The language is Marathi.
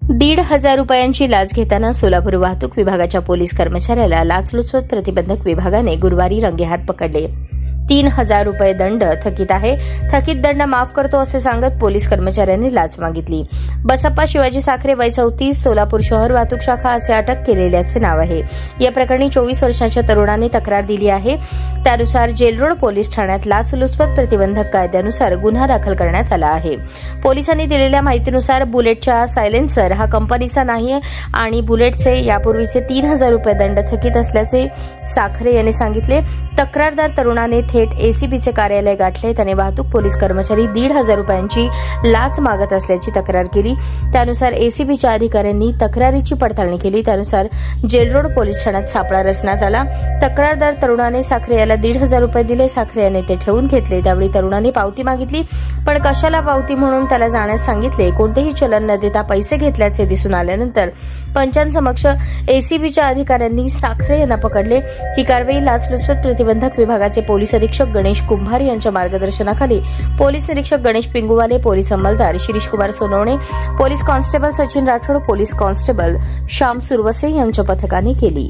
1,500 रुपयांची लाच घेताना सोलापूर वाहतूक विभागाच्या पोलीस कर्मचाऱ्याला लाचलुचपत प्रतिबंधक विभागाने गुरुवारी रंगेहात पकडले. 3,000 रुपये दंड थकीत आहे. थकीत दंड माफ करतो असे सांगत पोलीस कर्मचाऱ्यांनी लाच मागितली. बसप्पा शिवाजी साखरे वय 34 सोलापूर शहर वाहतूक शाखा असे अटक केलेल्याचे नाव आहे. या प्रकरणी 24 वर्षाच्या तरुणाने तक्रार दिली आहे. त्यानुसार जेलरोड पोलीस ठाण्यात लाचलुचपत प्रतिबंधक कायद्यानुसार गुन्हा दाखल करण्यात आला आहे. पोलिसांनी दिलेल्या माहितीनुसार बुलेटचा सायलेन्सर हा कंपनीचा नाही आणि बुलेटचे यापूर्वीचे 3,000 रुपये दंड थकीत असल्याचे साखरे यांनी सांगितले. तक्रारदार तरुणाने थेट एसीबीचे कार्यालय गाठले. त्याने वाहतूक पोलीस कर्मचारी 1,500 रुपयांची लाच मागत असल्याची तक्रार केली. त्यानुसार एसीबीच्या अधिकाऱ्यांनी तक्रारीची पडताळणी केली. त्यानुसार जेलरोड पोलीस ठाण्यात सापळा रचण्यात आला. तक्रारदार तरुणाने साखरे याला 1,500 रुपये दिले. साखरे याने ते ठेवून घेतले. त्यावेळी तरुणाने पावती मागितली, पण कशाला पावती म्हणून त्याला जाण्यास सांगितले. कोणतेही चलन न देता पैसे घेतल्याचे दिसून आल्यानंतर पंचांसमक्ष एसीबीच्या अधिकाऱ्यांनी साखरे यांना पकडले. ही कारवाई लाचलुचपत प्रतिबंधक विभागाचे पोलीस अधीक्षक गणेश कुंभार यांच्या मार्गदर्शनाखाली पोलीस निरीक्षक गणेश पिंगुवाले, पोलीस अंमलदार Shirishkumar Sonawane, police constable Sachin Rathod, police constable Shyam Suravase यांच्या पथकाने केली.